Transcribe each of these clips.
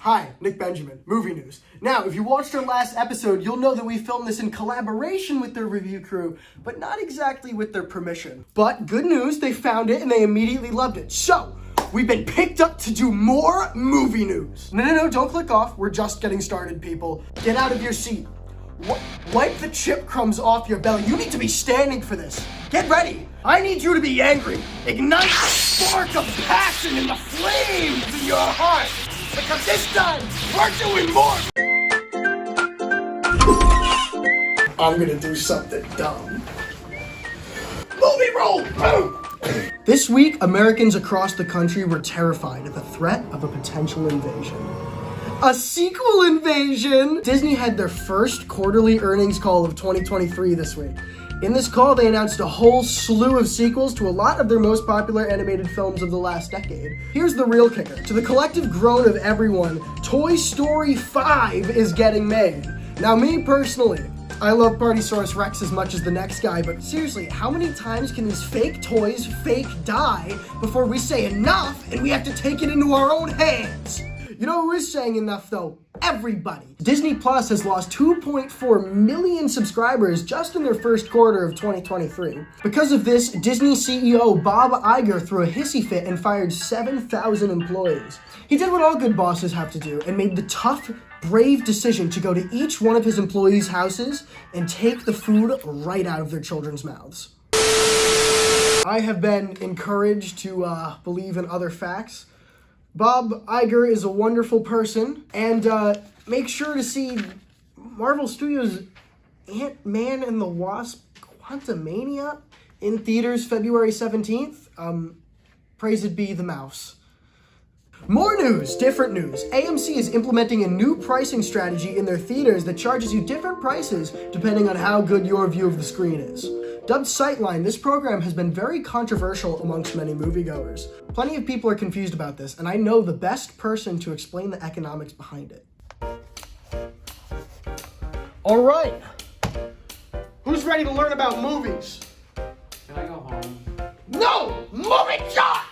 Hi, Nick Benjamin, Movie News. Now, if you watched our last episode, you'll know that we filmed this in collaboration with their review crew, but not exactly with their permission. But good news, they found it and they immediately loved it. So, we've been picked up to do more movie news. No, don't click off. We're just getting started, people. Get out of your seat. Wipe the chip crumbs off your belly. You need to be standing for this. Get ready. I need you to be angry. Ignite the spark of passion in the flames in your heart. Because this time, we're doing more. I'm gonna do something dumb. Movie roll, boom! This week, Americans across the country were terrified of the threat of a potential invasion. A sequel invasion! Disney had their first quarterly earnings call of 2023 this week. In this call, they announced a whole slew of sequels to a lot of their most popular animated films of the last decade. Here's the real kicker. To the collective groan of everyone, Toy Story 5 is getting made. Now, me personally, I love Partysaurus Rex as much as the next guy, but seriously, how many times can these fake toys fake die before we say enough and we have to take it into our own hands? You know who is saying enough, though? Everybody. Disney Plus has lost 2.4 million subscribers just in their first quarter of 2023. Because of this, Disney CEO Bob Iger threw a hissy fit and fired 7,000 employees. He did what all good bosses have to do and made the tough, brave decision to go to each one of his employees' houses and take the food right out of their children's mouths. I have been encouraged to believe in other facts. Bob Iger is a wonderful person, and make sure to see Marvel Studios' Ant-Man and the Wasp Quantumania in theaters February 17th. Praised be the mouse. More news, different news. AMC is implementing a new pricing strategy in their theaters that charges you different prices depending on how good your view of the screen is. Dubbed Sightline, this program has been very controversial amongst many moviegoers. Plenty of people are confused about this, and I know the best person to explain the economics behind it. All right. Who's ready to learn about movies? Can I go home? No! Movie shot!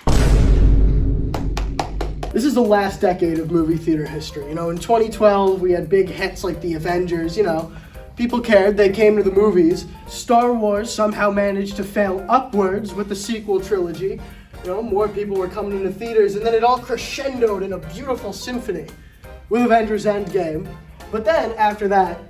This is the last decade of movie theater history. You know, in 2012, we had big hits like The Avengers, people cared, they came to the movies. Star Wars somehow managed to fail upwards with the sequel trilogy. More people were coming into theaters, and then it all crescendoed in a beautiful symphony with Avengers Endgame. But then, after that,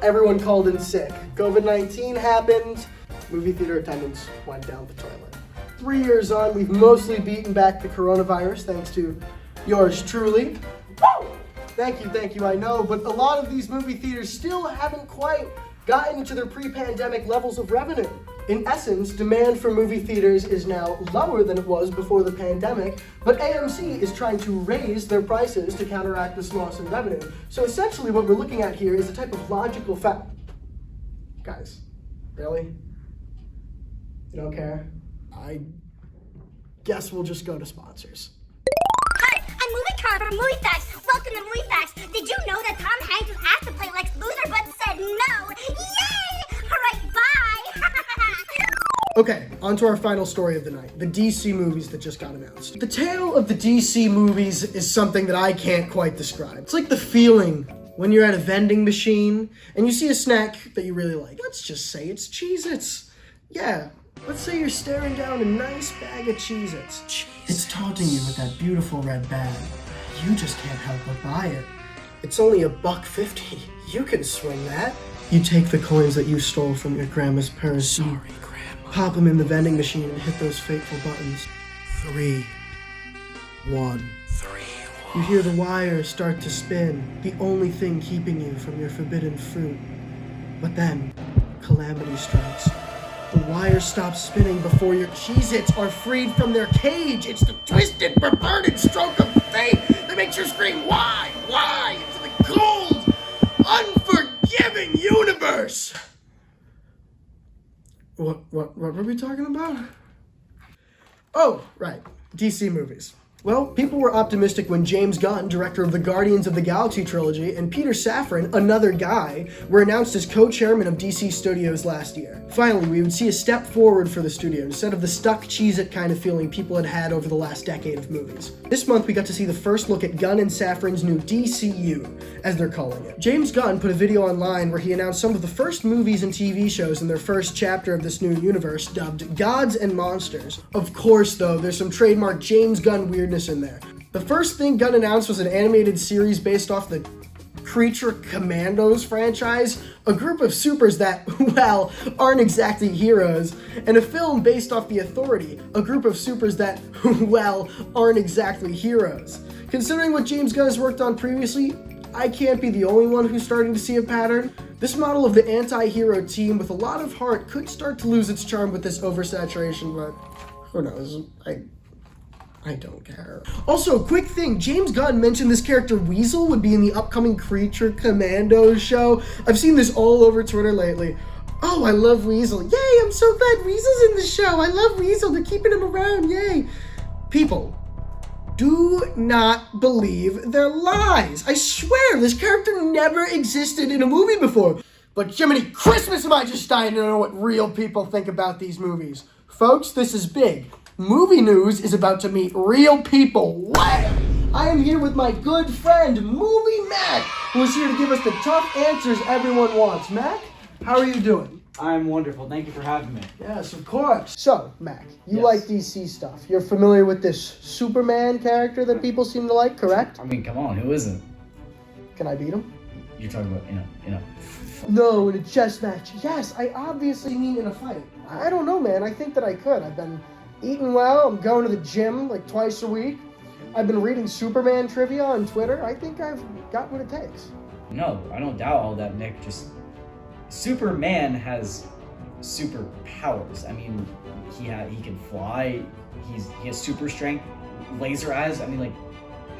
everyone called in sick. COVID-19 happened, movie theater attendance went down the toilet. 3 years on, we've mostly beaten back the coronavirus, thanks to yours truly. Woo! Thank you, I know, but a lot of these movie theaters still haven't quite gotten to their pre-pandemic levels of revenue. In essence, demand for movie theaters is now lower than it was before the pandemic, but AMC is trying to raise their prices to counteract this loss in revenue. So essentially what we're looking at here is a type of logical fact. Guys, really? You don't care? I guess we'll just go to sponsors. Hi, I'm Movie Car from Movie Facts. Welcome to Movie Facts. Did you know that Tom Hanks was asked to play Lex Luthor but said no? Yay! Alright, bye! Okay, on to our final story of the night, the DC movies that just got announced. The tale of the DC movies is something that I can't quite describe. It's like the feeling when you're at a vending machine and you see a snack that you really like. Let's just say it's Cheez-Its. Yeah, let's say you're staring down a nice bag of Cheez-Its. It's taunting you with that beautiful red bag. You just can't help but buy it. It's only $1.50. You can swing that. You take the coins that you stole from your grandma's purse. Sorry, Grandma. Pop them in the vending machine and hit those fateful buttons. 3, 1. You hear the wire start to spin, the only thing keeping you from your forbidden fruit. But then, calamity strikes. The wire stops spinning before your Cheez-Its are freed from their cage. It's the twisted, perverted stroke of fate that makes you scream, why, into the cold, unforgiving universe. What were we talking about? Oh, right, DC movies. Well, people were optimistic when James Gunn, director of the Guardians of the Galaxy trilogy, and Peter Safran, another guy, were announced as co-chairman of DC Studios last year. Finally, we would see a step forward for the studio instead of the stuck Cheez-It kind of feeling people had had over the last decade of movies. This month, we got to see the first look at Gunn and Safran's new DCU, as they're calling it. James Gunn put a video online where he announced some of the first movies and TV shows in their first chapter of this new universe, dubbed Gods and Monsters. Of course, though, there's some trademark James Gunn weirdness in there. The first thing Gunn announced was an animated series based off the creature Commandos franchise, a group of supers that, well, aren't exactly heroes, and a film based off The Authority, a group of supers that, well, aren't exactly heroes. Considering what James Gunn has worked on previously, I can't be the only one who's starting to see a pattern. This model of the anti-hero team with a lot of heart could start to lose its charm with this oversaturation, but who knows? I don't care. Also, quick thing, James Gunn mentioned this character Weasel would be in the upcoming Creature Commandos show. I've seen this all over Twitter lately. Oh, I love Weasel. Yay, I'm so glad Weasel's in the show. I love Weasel. They're keeping him around. Yay. People, do not believe their lies. I swear, this character never existed in a movie before. But Jiminy Christmas, am I just dying to know what real people think about these movies. Folks, this is big. Movie news is about to meet real people. What? I am here with my good friend, Movie Mac, who is here to give us the tough answers everyone wants. Mac, how are you doing? I'm wonderful. Thank you for having me. Yes, of course. So, Mac, you Yes. like DC stuff. You're familiar with this Superman character that people seem to like, correct? I mean, come on, who isn't? Can I beat him? You're talking about, No, in a chess match. Yes, I obviously mean in a fight. I don't know, man. I think that I could. I've been eating well. I'm going to the gym like twice a week. I've been reading Superman trivia on Twitter. I think I've got what it takes. No, I don't doubt all that, Nick. Just Superman has superpowers. I mean, he can fly. He has super strength, laser eyes. I mean, like,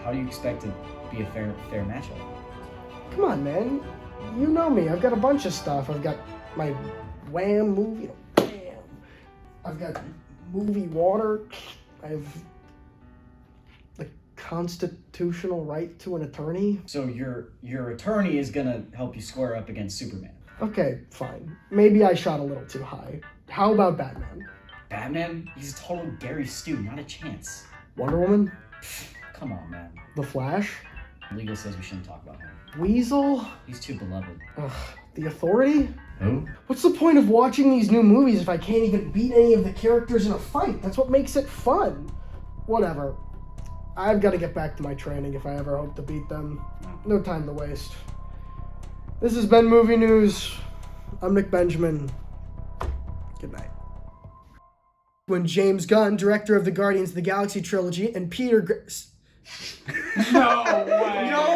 how do you expect to be a fair matchup? Come on, man. You know me. I've got a bunch of stuff. I've got my Wham movie. Bam. I've got movie water. I have the constitutional right to an attorney. So your attorney is gonna help you square up against Superman. Okay, fine. Maybe I shot a little too high. How about Batman? Batman? He's a total Gary Stu. Not a chance. Wonder Woman? Come on, man. The Flash? Legal says we shouldn't talk about him. Weasel? He's too beloved. Ugh, The Authority? Who? What's the point of watching these new movies if I can't even beat any of the characters in a fight? That's what makes it fun. Whatever. I've got to get back to my training if I ever hope to beat them. No time to waste. This has been Movie News. I'm Nick Benjamin. Good night. When James Gunn, director of the Guardians of the Galaxy trilogy, and Peter No way.